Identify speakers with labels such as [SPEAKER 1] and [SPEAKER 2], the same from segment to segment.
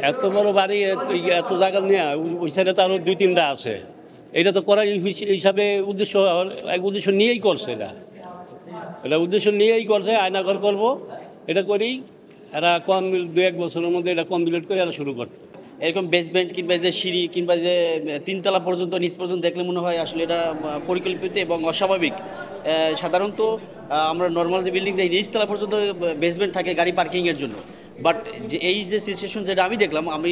[SPEAKER 1] এত বড় বাড়ি এত জায়গা নিয়ে ওই সাইডে তো আরো দুই তিনটা আছে। এটা তো করার হিসাবে উদ্দেশ্য নিয়েই করছে এটা। এটা উদ্দেশ্য নিয়েই করছে, আয়নাঘর করব, এটা করেই এরা কম 2-1 বছরের মধ্যে এটা কমপ্লিট করে এরা শুরু করতো।
[SPEAKER 2] এরকম বেসমেন্ট কিংবা যে সিঁড়ি কিংবা যে তিনতলা পর্যন্ত নিচ পর্যন্ত দেখলে মনে হয় আসলে এটা পরিকল্পিত এবং অস্বাভাবিক। সাধারণত আমরা নর্মাল যে বিল্ডিং দেখি নিচতলা পর্যন্ত বেসমেন্ট থাকে গাড়ি পার্কিংয়ের জন্য। বাট যে এই যে সিচুয়েশন যেটা আমি দেখলাম, আমি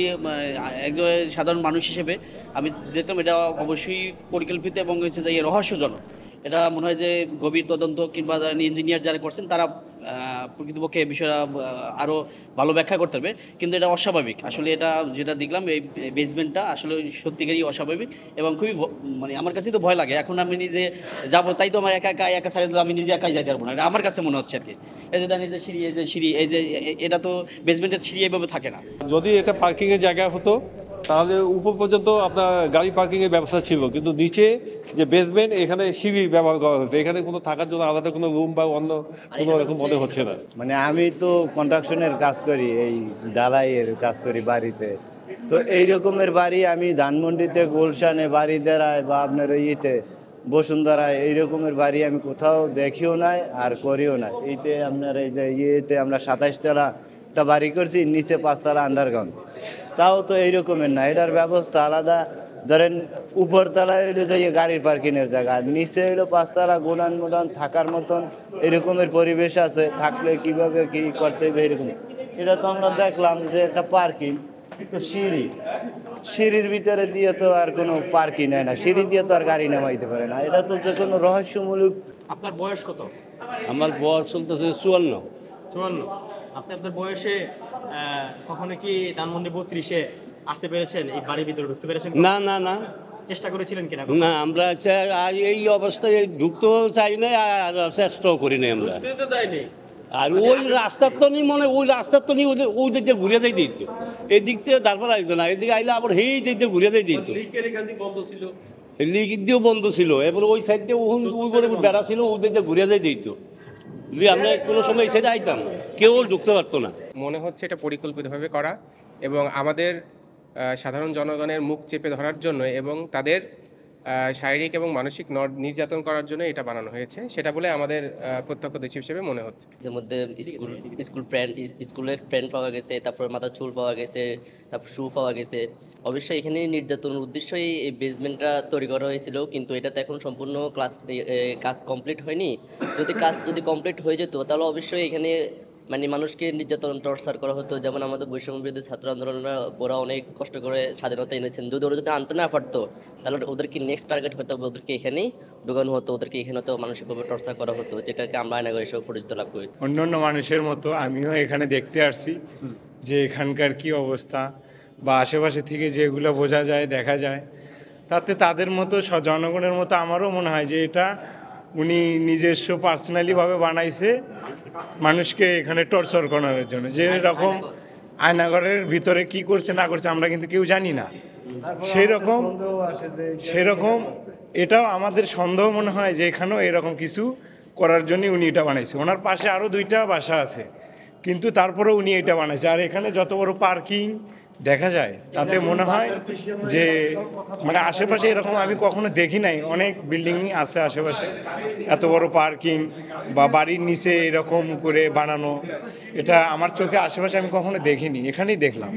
[SPEAKER 2] একজন সাধারণ মানুষ হিসেবে আমি দেখলাম এটা অবশ্যই পরিকল্পিত এবং হচ্ছে যে রহস্যজনক। এটা মনে হয় যে গভীর তদন্ত কিংবা ইঞ্জিনিয়ার যারা করছেন তারা প্রকৃতপক্ষে বিষয়টা আরও ভালো ব্যাখ্যা করতে হবে। কিন্তু এটা অস্বাভাবিক আসলে, এটা যেটা দেখলাম এই বেসমেন্টটা আসলে সত্যিকারই অস্বাভাবিক এবং খুবই মানে আমার কাছেই তো ভয় লাগে। এখন আমি নিজে যাবো, তাই তো আমার একা সাইড আমি নিজে একাই যাইতে পারবো না, এটা আমার কাছে মনে হচ্ছে আর কি। এই যে দেন এই যে সিঁড়ি, এই যে সিঁড়ি, এই যে এটা তো বেসমেন্টের সিঁড়ি এইভাবে থাকে না।
[SPEAKER 3] যদি এটা পার্কিংয়ের জায়গা হতো তাহলে উপর পর্যন্ত আপনার গাড়ি পার্কিংয়ের ব্যবস্থা ছিল, কিন্তু নিচে যে বেসমেন্ট এখানে সিঁড়ি ব্যবহার করা হয়েছে, এখানে কোনো থাকার জন্য আলাদা কোনো রুম বা অন্য কোনো রকম মনে হচ্ছে না।
[SPEAKER 4] মানে আমি তো কনস্ট্রাকশনের কাজ করি, এই ঢালাইয়ের কাজ করি বাড়িতে। তো এই রকমের বাড়ি আমি ধানমন্ডিতে, গুলশানে, বাড়িদারায় বা আপনার ইয়েতে বসুন্ধরায় এই রকমের বাড়ি আমি কোথাও দেখিও নাই আর করিও না। এইতে আপনার এই যে ইয়েতে আমরা 27 তলা একটা বাড়ি করছি, নিচে 5 তলা আন্ডারগ্রাউন্ড। তাও তো এই রকমের না, এটার ব্যবস্থা আলাদা। ধরেন উপরতলায় হইলো যে গাড়ির পার্কিংয়ের জায়গা, আর নিচে হইলো 5 তলা গোডাউন মোডাউন থাকার মতন এরকমের পরিবেশ আছে। থাকলে কিভাবে কি করতে হবে এরকম। এটা তো আমরা দেখলাম যে একটা পার্কিং, তো সিঁড়ির ভিতরে দিয়ে তো আর কোনো পার্কিং হয় না, সিঁড়ি দিয়ে তো আর গাড়ি নামাইতে পারে না। এটা তো যে কোনো রহস্যমূলক।
[SPEAKER 5] আপনার বয়স কত?
[SPEAKER 1] আমার বয়স চলতেছে 54।
[SPEAKER 5] 54। আপনি আপনার বয়সে কখনো কি ধানমন্ডি 32-এ আসতে পেরেছেন? এই বাড়ির ভিতরে ঢুকতে পেরেছেন?
[SPEAKER 1] না না না
[SPEAKER 5] চেষ্টা করেছিলেন কিনা?
[SPEAKER 1] না, আমরা এই অবস্থায় ঢুকতেও চাই না আর চেষ্টাও করি নাই আমরা।
[SPEAKER 5] তো দেয়নি।
[SPEAKER 1] আর ওই রাস্তার তো নেই, মনে ওই রাস্তার তো নেই, ওই দিক দিয়ে ঘুরে যাই দিত। এই দিক থেকে তারপর আসতো না, এদিকে আইলে আবার এই দিক দিয়ে ঘুরে যাই দিত। লিক দিয়েও বন্ধ ছিল, এবার ওই সাইড দিয়ে ওই করে বেড়া ছিল, ওই দিক দিয়ে ঘুরে যাই দিত। যদি আমরা কোনো সময় এই সাইডে আইতাম, কেউ ঢুকতে পারতো না।
[SPEAKER 6] মনে হচ্ছে এটা পরিকল্পিতভাবে করা এবং আমাদের সাধারণ জনগণের মুখ চেপে ধরার জন্য এবং তাদের শারীরিক এবং মানসিক নির্যাতন করার জন্য এটা বানানো হয়েছে, সেটা বলে আমাদের প্রত্যক্ষদর্শী হিসেবে মনে হচ্ছে।
[SPEAKER 2] এর মধ্যে স্কুলের ফ্রেন্ড পাওয়া গেছে, তারপর মাথার চুল পাওয়া গেছে, তারপর শু পাওয়া গেছে। অবশ্যই এখানে নির্যাতনের উদ্দেশ্যই এই বেসমেন্টটা তৈরি করা হয়েছিল, কিন্তু এটাতে এখন সম্পূর্ণ কাজ কমপ্লিট হয়নি। কাজ যদি কমপ্লিট হয়ে যেত তাহলে অবশ্যই এখানে মানে মানুষকে নির্যাতন টর্চার করা হতো। যেমন আমাদের বৈষম্য বিরোধী ছাত্র আন্দোলনরা ওরা অনেক কষ্ট করে স্বাধীনতা এনেছেন, যদি ওরা যদি আনতে না পারতো তাহলে ওদেরকে নেক্সট টার্গেট হতো, ওদেরকে এখানেই ঢোকানো হতো, ওদেরকে এখানে তো মানসিকভাবে টর্চার করা হতো, যেটাকে আমরা আয়নাঘর হিসেবে পরিচিত লাভ করি।
[SPEAKER 7] অন্যান্য মানুষের মতো আমিও এখানে দেখতে আসছি যে এখানকার কি অবস্থা, বা আশেপাশে থেকে যেগুলো বোঝা যায় দেখা যায়, তাতে তাদের মতো জনগণের মতো আমারও মনে হয় যে এটা উনি নিজস্ব পার্সোনালিভাবে বানাইছে মানুষকে এখানে টর্চার করানোর জন্য। যে এরকম আয়নাঘরের ভিতরে কি করছে না করছে আমরা কিন্তু কেউ জানি না, সেরকম এটাও আমাদের সন্দেহ মনে হয় যে এখানেও এরকম কিছু করার জন্য উনি এটা বানাইছে। ওনার পাশে আরও 2টা বাসা আছে, কিন্তু তারপরেও উনি এটা বানাইছে। আর এখানে যত বড় পার্কিং দেখা যায় তাতে মনে হয় যে মানে আশেপাশে এরকম আমি কখনো দেখি নাই। অনেক বিল্ডিং আছে আশেপাশে, এত বড় পার্কিং বা বাড়ির নিচে এরকম করে বানানো, এটা আমার চোখে আশেপাশে আমি কখনো দেখিনি, এখানেই দেখলাম।